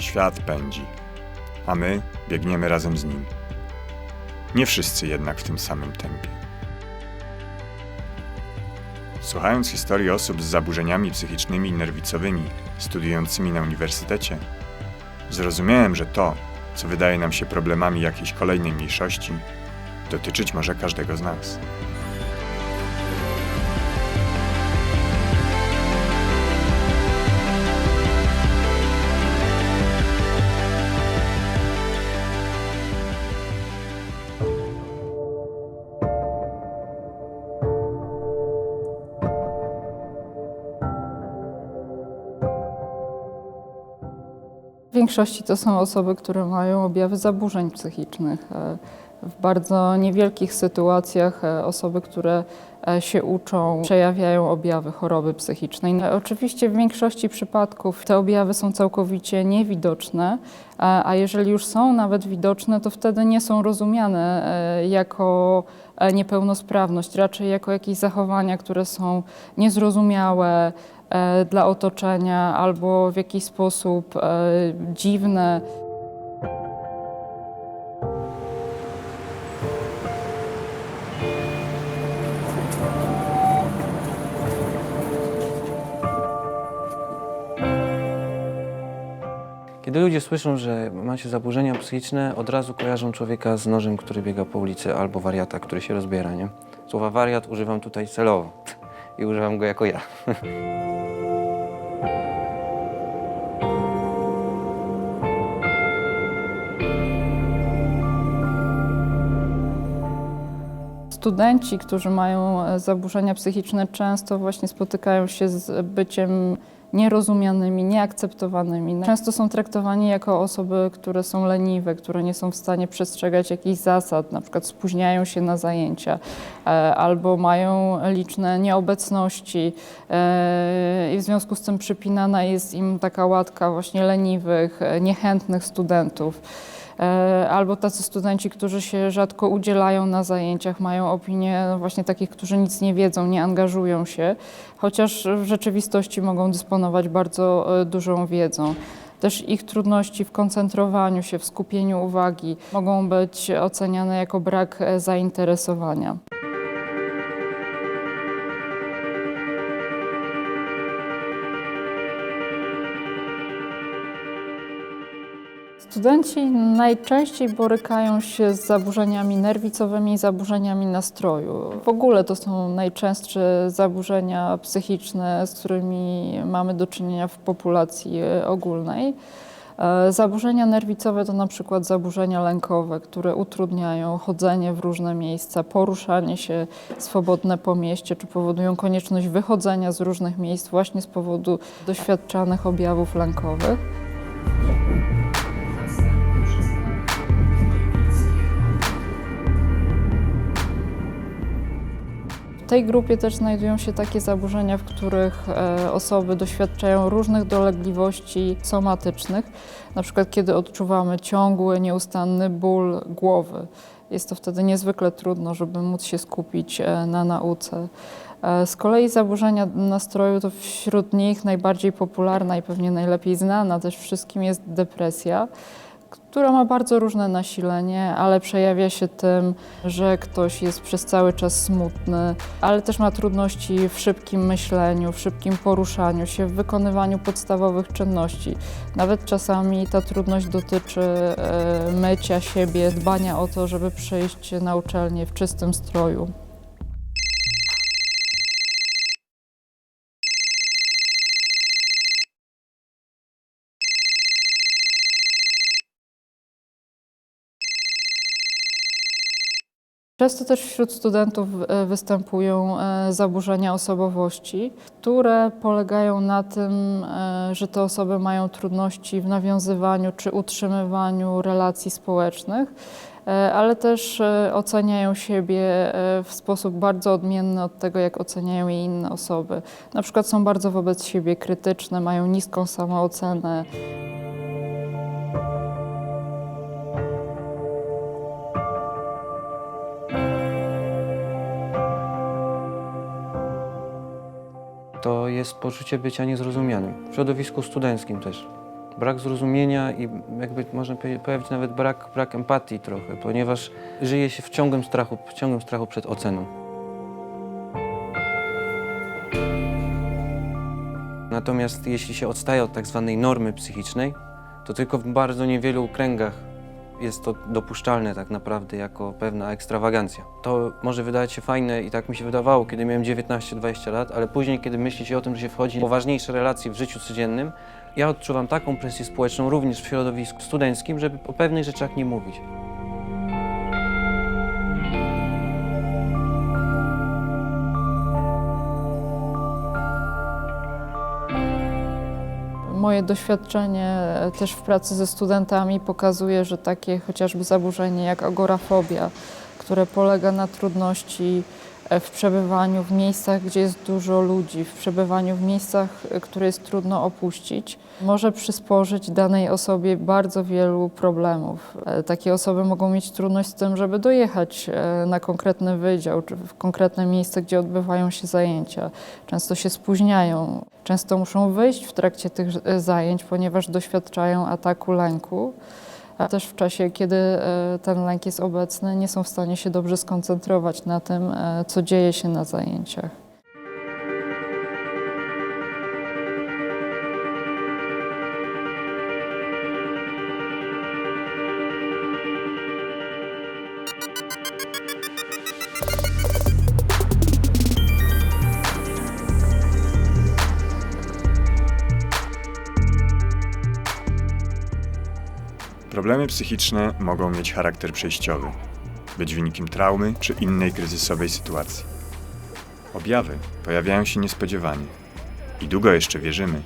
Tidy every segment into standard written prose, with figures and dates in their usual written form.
Świat pędzi, a my biegniemy razem z nim. Nie wszyscy jednak w tym samym tempie. Słuchając historii osób z zaburzeniami psychicznymi i nerwicowymi studiującymi na uniwersytecie, zrozumiałem, że to, co wydaje nam się problemami jakiejś kolejnej mniejszości, dotyczyć może każdego z nas. W większości to są osoby, które mają objawy zaburzeń psychicznych. W bardzo niewielkich sytuacjach osoby, które się uczą, przejawiają objawy choroby psychicznej. Oczywiście w większości przypadków te objawy są całkowicie niewidoczne, a jeżeli już są nawet widoczne, to wtedy nie są rozumiane jako niepełnosprawność, raczej jako jakieś zachowania, które są niezrozumiałe dla otoczenia albo w jakiś sposób dziwne. Kiedy ludzie słyszą, że macie zaburzenia psychiczne, od razu kojarzą człowieka z nożem, który biega po ulicy, albo wariata, który się rozbiera, nie? Słowa wariat używam tutaj celowo i używam go jako ja. Studenci, którzy mają zaburzenia psychiczne, często właśnie spotykają się z byciem nierozumianymi, nieakceptowanymi. Często są traktowani jako osoby, które są leniwe, które nie są w stanie przestrzegać jakichś zasad, na przykład spóźniają się na zajęcia albo mają liczne nieobecności i w związku z tym przypinana jest im taka łatka właśnie leniwych, niechętnych studentów. Albo tacy studenci, którzy się rzadko udzielają na zajęciach, mają opinię właśnie takich, którzy nic nie wiedzą, nie angażują się, chociaż w rzeczywistości mogą dysponować bardzo dużą wiedzą. Też ich trudności w koncentrowaniu się, w skupieniu uwagi mogą być oceniane jako brak zainteresowania. Studenci najczęściej borykają się z zaburzeniami nerwicowymi i zaburzeniami nastroju. W ogóle to są najczęstsze zaburzenia psychiczne, z którymi mamy do czynienia w populacji ogólnej. Zaburzenia nerwicowe to na przykład zaburzenia lękowe, które utrudniają chodzenie w różne miejsca, poruszanie się swobodne po mieście, czy powodują konieczność wychodzenia z różnych miejsc właśnie z powodu doświadczanych objawów lękowych. W tej grupie też znajdują się takie zaburzenia, w których osoby doświadczają różnych dolegliwości somatycznych, na przykład kiedy odczuwamy ciągły, nieustanny ból głowy. Jest to wtedy niezwykle trudno, żeby móc się skupić na nauce. Z kolei zaburzenia nastroju to wśród nich najbardziej popularna i pewnie najlepiej znana też wszystkim jest depresja, która ma bardzo różne nasilenie, ale przejawia się tym, że ktoś jest przez cały czas smutny, ale też ma trudności w szybkim myśleniu, w szybkim poruszaniu się, w wykonywaniu podstawowych czynności. Nawet czasami ta trudność dotyczy mycia siebie, dbania o to, żeby przyjść na uczelnię w czystym stroju. Często też wśród studentów występują zaburzenia osobowości, które polegają na tym, że te osoby mają trudności w nawiązywaniu czy utrzymywaniu relacji społecznych, ale też oceniają siebie w sposób bardzo odmienny od tego, jak oceniają je inne osoby. Na przykład są bardzo wobec siebie krytyczne, mają niską samoocenę. To jest poczucie bycia niezrozumianym. W środowisku studenckim też. Brak zrozumienia i jakby można pojawić nawet brak empatii trochę, ponieważ żyje się w ciągłym strachu przed oceną. Natomiast jeśli się odstaje od tak zwanej normy psychicznej, to tylko w bardzo niewielu kręgach jest to dopuszczalne tak naprawdę jako pewna ekstrawagancja. To może wydawać się fajne i tak mi się wydawało, kiedy miałem 19-20 lat, ale później, kiedy myśli się o tym, że się wchodzi w poważniejsze relacje w życiu codziennym, ja odczuwam taką presję społeczną również w środowisku studenckim, żeby o pewnych rzeczach nie mówić. Moje doświadczenie też w pracy ze studentami pokazuje, że takie chociażby zaburzenie jak agorafobia, które polega na trudności w przebywaniu w miejscach, gdzie jest dużo ludzi, w przebywaniu w miejscach, które jest trudno opuścić, może przysporzyć danej osobie bardzo wielu problemów. Takie osoby mogą mieć trudność z tym, żeby dojechać na konkretny wydział, czy w konkretne miejsce, gdzie odbywają się zajęcia. Często się spóźniają, często muszą wyjść w trakcie tych zajęć, ponieważ doświadczają ataku lęku. A też w czasie, kiedy ten lęk jest obecny, nie są w stanie się dobrze skoncentrować na tym, co dzieje się na zajęciach. Problemy psychiczne mogą mieć charakter przejściowy, być wynikiem traumy czy innej kryzysowej sytuacji. Objawy pojawiają się niespodziewanie i długo jeszcze wierzymy,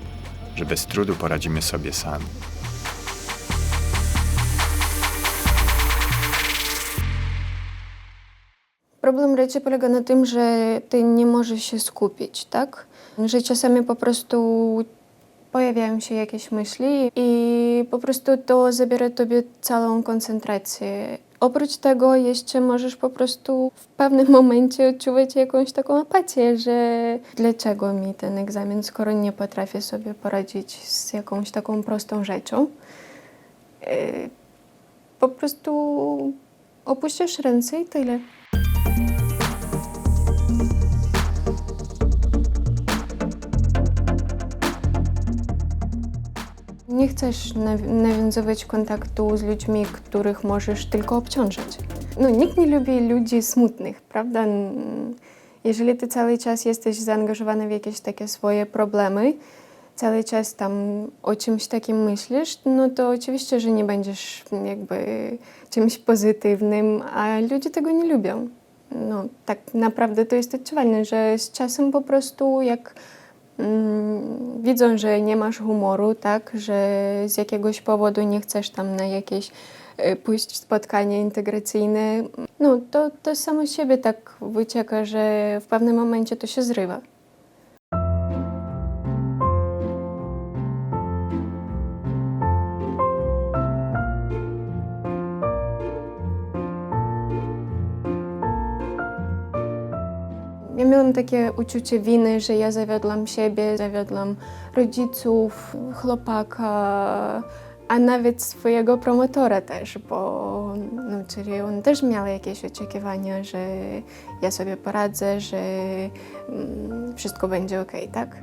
że bez trudu poradzimy sobie sami. Problem raczej polega na tym, że ty nie możesz się skupić, tak? Że czasami po prostu pojawiają się jakieś myśli i po prostu to zabiera tobie całą koncentrację. Oprócz tego jeszcze możesz po prostu w pewnym momencie odczuwać jakąś taką apatię, że dlaczego mi ten egzamin, skoro nie potrafię sobie poradzić z jakąś taką prostą rzeczą. Po prostu opuścisz ręce i tyle. Nie chcesz nawiązywać kontaktu z ludźmi, których możesz tylko obciążyć. No, nikt nie lubi ludzi smutnych, prawda? Jeżeli ty cały czas jesteś zaangażowany w jakieś takie swoje problemy, cały czas tam o czymś takim myślisz, no to oczywiście, że nie będziesz jakby czymś pozytywnym, a ludzie tego nie lubią. No, tak naprawdę to jest odczuwalne, że z czasem po prostu jak widzą, że nie masz humoru, tak, że z jakiegoś powodu nie chcesz tam na jakieś pójść spotkanie integracyjne, no to samo z siebie tak wycieka, że w pewnym momencie to się zrywa. Ja miałam takie uczucie winy, że ja zawiodłam siebie, zawiodłam rodziców, chłopaka, a nawet swojego promotora też, bo no, czyli on też miał jakieś oczekiwania, że ja sobie poradzę, że wszystko będzie okej, tak?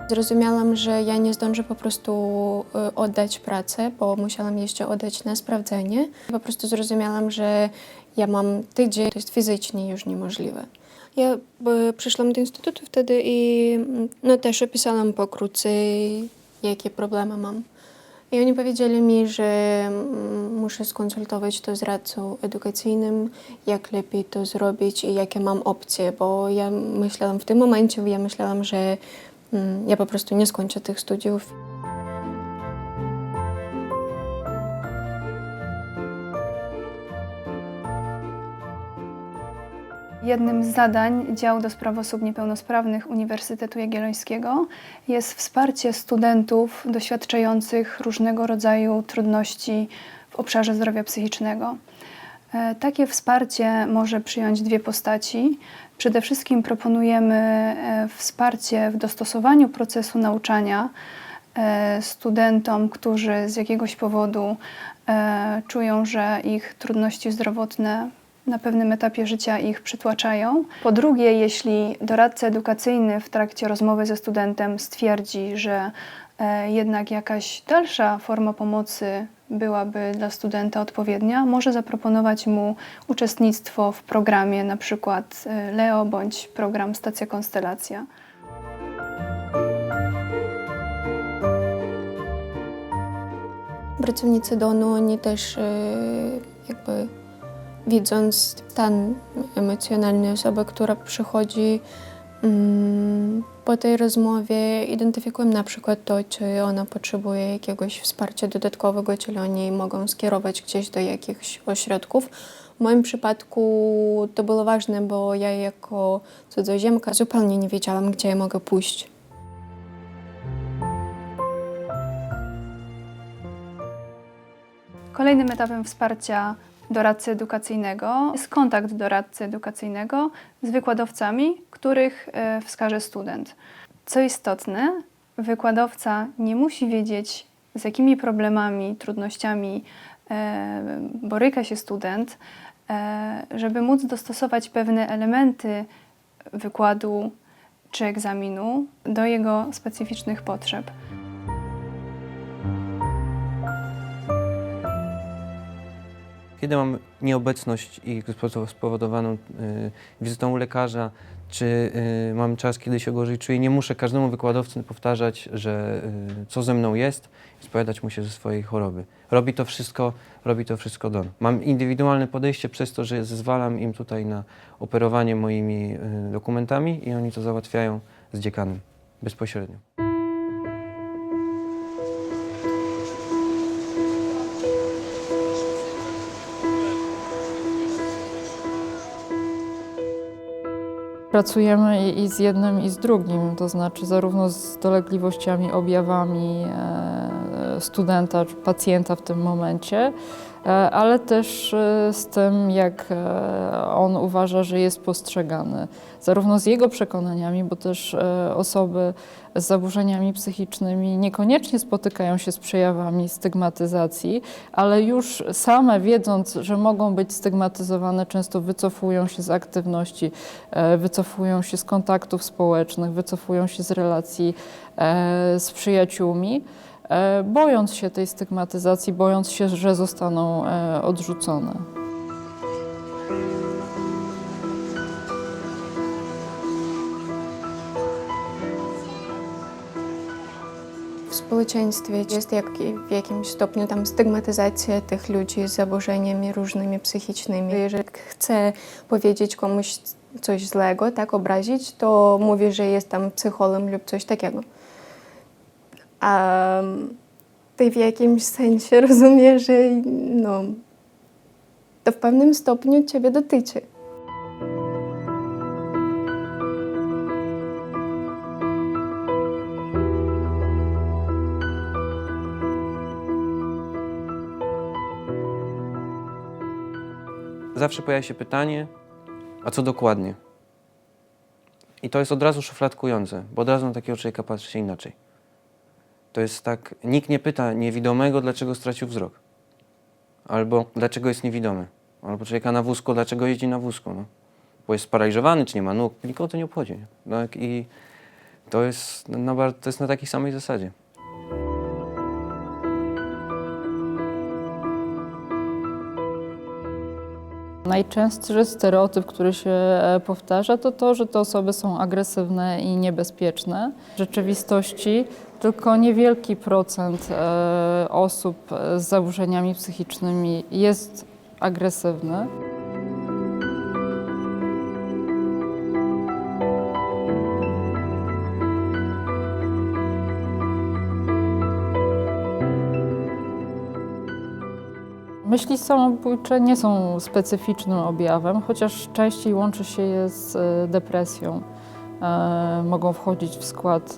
Zrozumiałam, że ja nie zdążę po prostu oddać pracę, bo musiałam jeszcze oddać na sprawdzenie. Po prostu zrozumiałam, że ja mam tydzień, to jest fizycznie już niemożliwe. Ja przyszłam do instytutu wtedy i no, też opisałam pokrótce, jakie problemy mam. I oni powiedzieli mi, że muszę skonsultować to z radcą edukacyjnym, jak lepiej to zrobić i jakie mam opcje, bo ja myślałam w tym momencie, że ja po prostu nie skończę tych studiów. Jednym z zadań działu do spraw osób niepełnosprawnych Uniwersytetu Jagiellońskiego jest wsparcie studentów doświadczających różnego rodzaju trudności w obszarze zdrowia psychicznego. Takie wsparcie może przyjąć dwie postaci. Przede wszystkim proponujemy wsparcie w dostosowaniu procesu nauczania studentom, którzy z jakiegoś powodu czują, że ich trudności zdrowotne na pewnym etapie życia ich przytłaczają. Po drugie, jeśli doradca edukacyjny w trakcie rozmowy ze studentem stwierdzi, że jednak jakaś dalsza forma pomocy byłaby dla studenta odpowiednia, może zaproponować mu uczestnictwo w programie, na przykład LEO bądź program Stacja Konstelacja. Pracownicy DON-u, oni też jakby widząc stan emocjonalny osoby, która przychodzi po tej rozmowie, identyfikują na przykład to, czy ona potrzebuje jakiegoś wsparcia dodatkowego, czyli oni mogą skierować gdzieś do jakichś ośrodków. W moim przypadku to było ważne, bo ja jako cudzoziemka zupełnie nie wiedziałam, gdzie ja mogę pójść. Kolejnym etapem wsparcia doradcy edukacyjnego jest kontakt doradcy edukacyjnego z wykładowcami, których wskaże student. Co istotne, wykładowca nie musi wiedzieć, z jakimi problemami, trudnościami boryka się student, żeby móc dostosować pewne elementy wykładu czy egzaminu do jego specyficznych potrzeb. Kiedy mam nieobecność i spowodowaną wizytą u lekarza, czy mam czas, kiedy się gorzej czuję, nie muszę każdemu wykładowcy powtarzać, że co ze mną jest i spowiadać mu się ze swojej choroby. Robi to wszystko DON. Mam indywidualne podejście przez to, że zezwalam im tutaj na operowanie moimi dokumentami i oni to załatwiają z dziekanem bezpośrednio. Pracujemy i z jednym, i z drugim, to znaczy zarówno z dolegliwościami, objawami studenta czy pacjenta w tym momencie, ale też z tym, jak on uważa, że jest postrzegany. Zarówno z jego przekonaniami, bo też osoby z zaburzeniami psychicznymi niekoniecznie spotykają się z przejawami stygmatyzacji, ale już same wiedząc, że mogą być stygmatyzowane, często wycofują się z aktywności, wycofują się z kontaktów społecznych, wycofują się z relacji z przyjaciółmi, bojąc się tej stygmatyzacji, bojąc się, że zostaną odrzucone. W społeczeństwie jest w jakimś stopniu tam stygmatyzacja tych ludzi z zaburzeniami różnymi psychicznymi. Jeżeli chce powiedzieć komuś coś złego, tak obrazić, to mówi, że jest tam psycholog lub coś takiego. A ty w jakimś sensie rozumiesz, że to w pewnym stopniu ciebie dotyczy. Zawsze pojawia się pytanie, a co dokładnie? I to jest od razu szufladkujące, bo od razu na takiego człowieka patrzy się inaczej. To jest tak, nikt nie pyta niewidomego, dlaczego stracił wzrok. Albo dlaczego jest niewidomy. Albo człowieka na wózku, dlaczego jeździ na wózku. No. Bo jest sparaliżowany, czy nie ma nóg. Nikogo to nie obchodzi. Nie? No, i to jest na takiej samej zasadzie. Najczęstszy stereotyp, który się powtarza, to to, że te osoby są agresywne i niebezpieczne. W rzeczywistości tylko niewielki procent osób z zaburzeniami psychicznymi jest agresywny. Myśli samobójcze nie są specyficznym objawem, chociaż częściej łączy się je z depresją. Mogą wchodzić w skład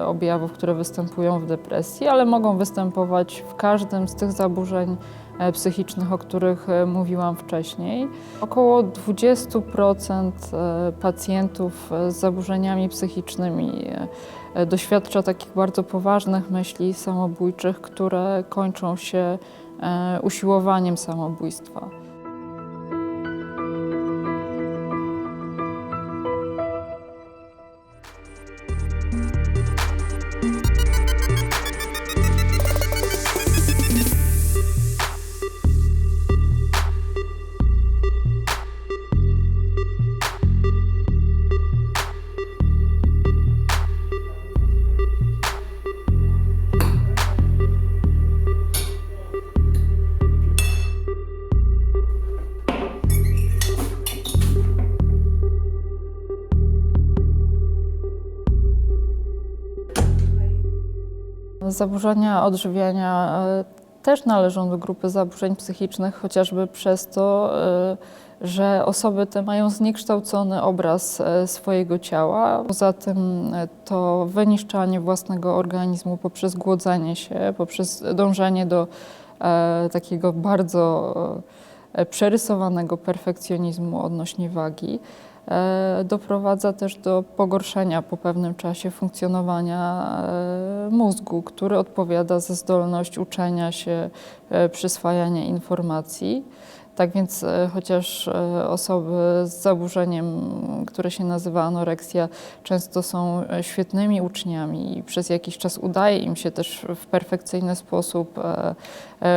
objawów, które występują w depresji, ale mogą występować w każdym z tych zaburzeń psychicznych, o których mówiłam wcześniej. Około 20% pacjentów z zaburzeniami psychicznymi doświadcza takich bardzo poważnych myśli samobójczych, które kończą się usiłowaniem samobójstwa. Zaburzenia odżywiania też należą do grupy zaburzeń psychicznych, chociażby przez to, że osoby te mają zniekształcony obraz swojego ciała. Poza tym to wyniszczanie własnego organizmu poprzez głodzenie się, poprzez dążenie do takiego bardzo przerysowanego perfekcjonizmu odnośnie wagi doprowadza też do pogorszenia po pewnym czasie funkcjonowania mózgu, który odpowiada za zdolność uczenia się, przyswajania informacji. Tak więc chociaż osoby z zaburzeniem, które się nazywa anoreksja, często są świetnymi uczniami i przez jakiś czas udaje im się też w perfekcyjny sposób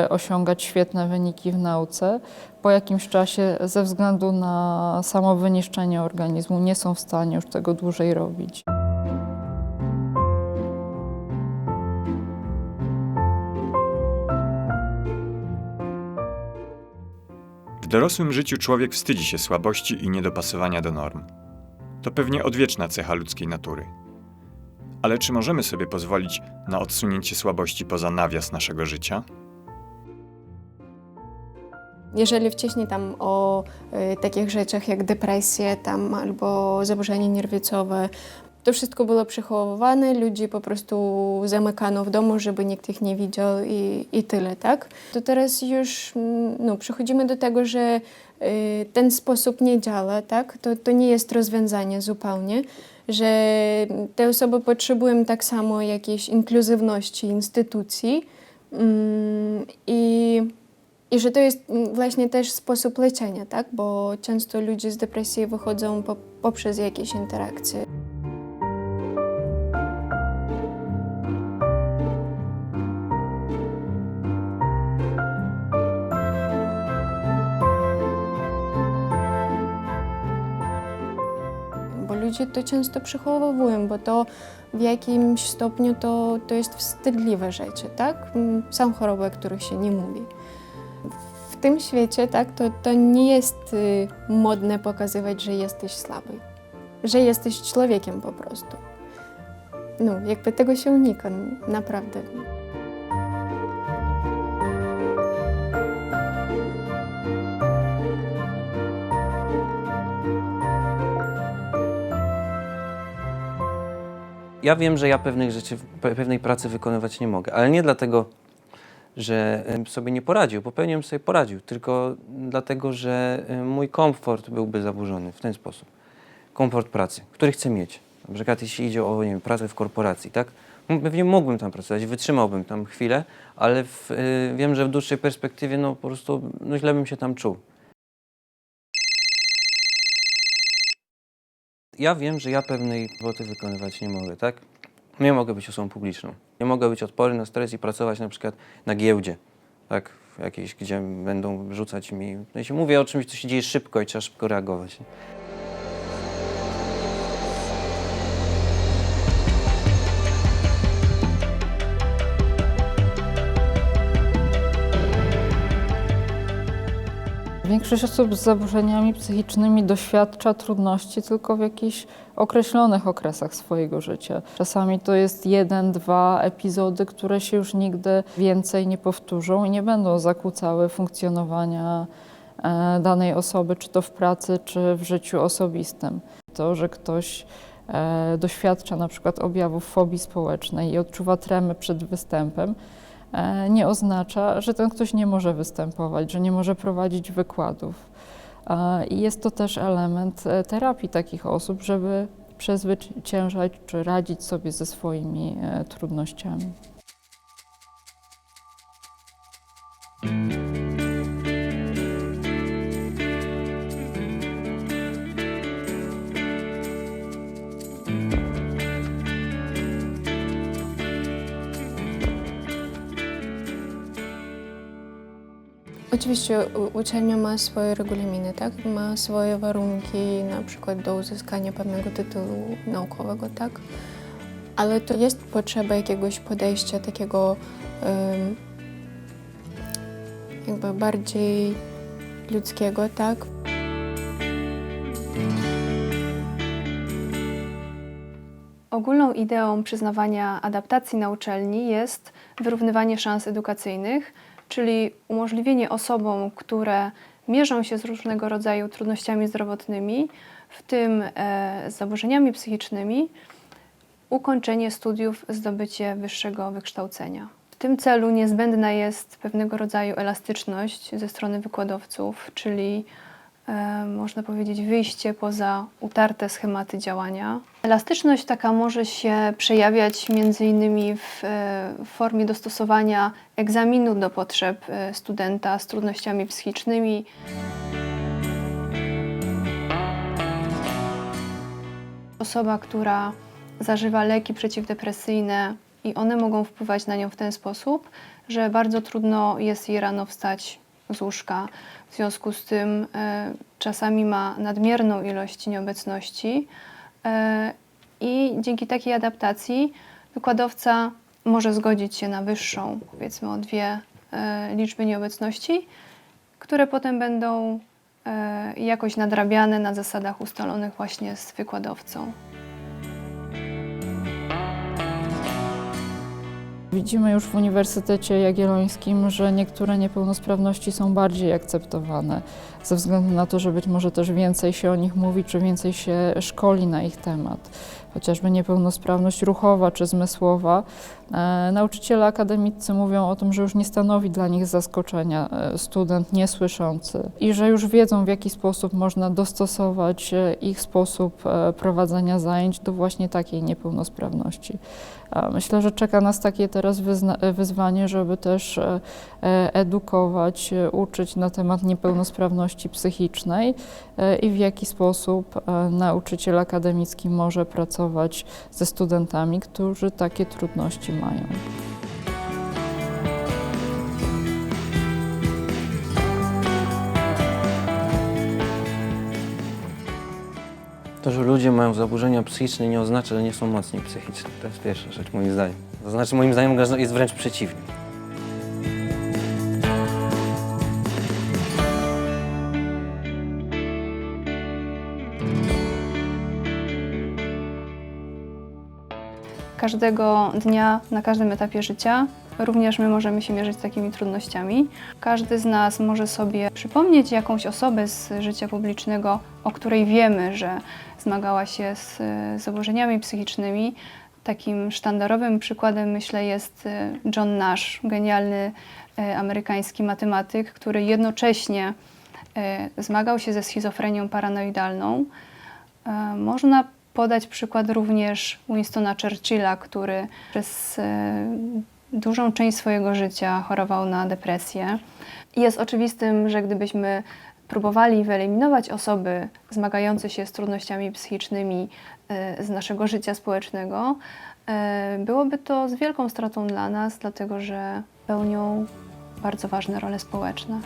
osiągać świetne wyniki w nauce, po jakimś czasie ze względu na samo wyniszczenie organizmu nie są w stanie już tego dłużej robić. W dorosłym życiu człowiek wstydzi się słabości i niedopasowania do norm. To pewnie odwieczna cecha ludzkiej natury. Ale czy możemy sobie pozwolić na odsunięcie słabości poza nawias naszego życia? Jeżeli wcześniej tam o takich rzeczach jak depresja tam, albo zaburzenia nerwicowe, to wszystko było przechowywane, ludzi po prostu zamykano w domu, żeby nikt ich nie widział i tyle, tak? To teraz już przechodzimy do tego, że ten sposób nie działa, tak? To nie jest rozwiązanie zupełnie, że te osoby potrzebują tak samo jakiejś inkluzywności instytucji i że to jest właśnie też sposób leczenia, tak? Bo często ludzie z depresji wychodzą poprzez jakieś interakcje. Bo ludzie to często przechowują, bo to w jakimś stopniu to jest wstydliwe rzeczy, tak? Są choroby, o których się nie mówi. W tym świecie, tak, to nie jest modne pokazywać, że jesteś słaby, że jesteś człowiekiem po prostu. Jakby tego się unika, naprawdę. Ja wiem, że ja pewnych rzeczy, pewnej pracy wykonywać nie mogę, ale nie dlatego, że sobie nie poradził, bo pewnie bym sobie poradził, tylko dlatego, że mój komfort byłby zaburzony w ten sposób. Komfort pracy, który chcę mieć. Na przykład jeśli idzie o, nie wiem, pracę w korporacji, tak? Pewnie mógłbym tam pracować, wytrzymałbym tam chwilę, ale wiem, że w dłuższej perspektywie po prostu źle bym się tam czuł. Ja wiem, że ja pewnej roboty wykonywać nie mogę, tak? Nie mogę być osobą publiczną. Nie mogę być odporny na stres i pracować na przykład na giełdzie, tak? Jakiejś, gdzie będą rzucać mi... Jeśli mówię o czymś, co się dzieje szybko i trzeba szybko reagować. Większość osób z zaburzeniami psychicznymi doświadcza trudności tylko w jakichś określonych okresach swojego życia. Czasami to jest 1-2 epizody, które się już nigdy więcej nie powtórzą i nie będą zakłócały funkcjonowania danej osoby, czy to w pracy, czy w życiu osobistym. To, że ktoś doświadcza na przykład objawów fobii społecznej i odczuwa tremę przed występem, nie oznacza, że ten ktoś nie może występować, że nie może prowadzić wykładów. I jest to też element terapii takich osób, żeby przezwyciężać czy radzić sobie ze swoimi trudnościami. Oczywiście uczelnia ma swoje regulaminy, tak? Ma swoje warunki, na przykład do uzyskania pewnego tytułu naukowego, tak? Ale to jest potrzeba jakiegoś podejścia takiego jakby bardziej ludzkiego, tak? Ogólną ideą przyznawania adaptacji na uczelni jest wyrównywanie szans edukacyjnych, czyli umożliwienie osobom, które mierzą się z różnego rodzaju trudnościami zdrowotnymi, w tym z zaburzeniami psychicznymi, ukończenie studiów, zdobycie wyższego wykształcenia. W tym celu niezbędna jest pewnego rodzaju elastyczność ze strony wykładowców, czyli można powiedzieć wyjście poza utarte schematy działania. Elastyczność taka może się przejawiać m.in. w formie dostosowania egzaminu do potrzeb studenta z trudnościami psychicznymi. Osoba, która zażywa leki przeciwdepresyjne i one mogą wpływać na nią w ten sposób, że bardzo trudno jest jej rano wstać z łóżka. W związku z tym czasami ma nadmierną ilość nieobecności i dzięki takiej adaptacji wykładowca może zgodzić się na wyższą, powiedzmy o 2 liczby nieobecności, które potem będą jakoś nadrabiane na zasadach ustalonych właśnie z wykładowcą. Widzimy już w Uniwersytecie Jagiellońskim, że niektóre niepełnosprawności są bardziej akceptowane ze względu na to, że być może też więcej się o nich mówi, czy więcej się szkoli na ich temat. Chociażby niepełnosprawność ruchowa czy zmysłowa. Nauczyciele akademiccy mówią o tym, że już nie stanowi dla nich zaskoczenia student niesłyszący i że już wiedzą, w jaki sposób można dostosować ich sposób prowadzenia zajęć do właśnie takiej niepełnosprawności. Myślę, że czeka nas takie teraz wyzwanie, żeby też edukować, uczyć na temat niepełnosprawności psychicznej i w jaki sposób nauczyciel akademicki może pracować ze studentami, którzy takie trudności mają. To, że ludzie mają zaburzenia psychiczne, nie oznacza, że nie są mocni psychicznie. To jest pierwsza rzecz, moim zdaniem. To znaczy, moim zdaniem, jest wręcz przeciwnie. Każdego dnia, na każdym etapie życia, również my możemy się mierzyć z takimi trudnościami. Każdy z nas może sobie przypomnieć jakąś osobę z życia publicznego, o której wiemy, że zmagała się z zaburzeniami psychicznymi. Takim sztandarowym przykładem, myślę, jest John Nash, genialny amerykański matematyk, który jednocześnie zmagał się ze schizofrenią paranoidalną. Można podać przykład również Winstona Churchilla, który przez dużą część swojego życia chorował na depresję. Jest oczywistym, że gdybyśmy próbowali wyeliminować osoby zmagające się z trudnościami psychicznymi z naszego życia społecznego, byłoby to z wielką stratą dla nas, dlatego że pełnią bardzo ważne role społeczne.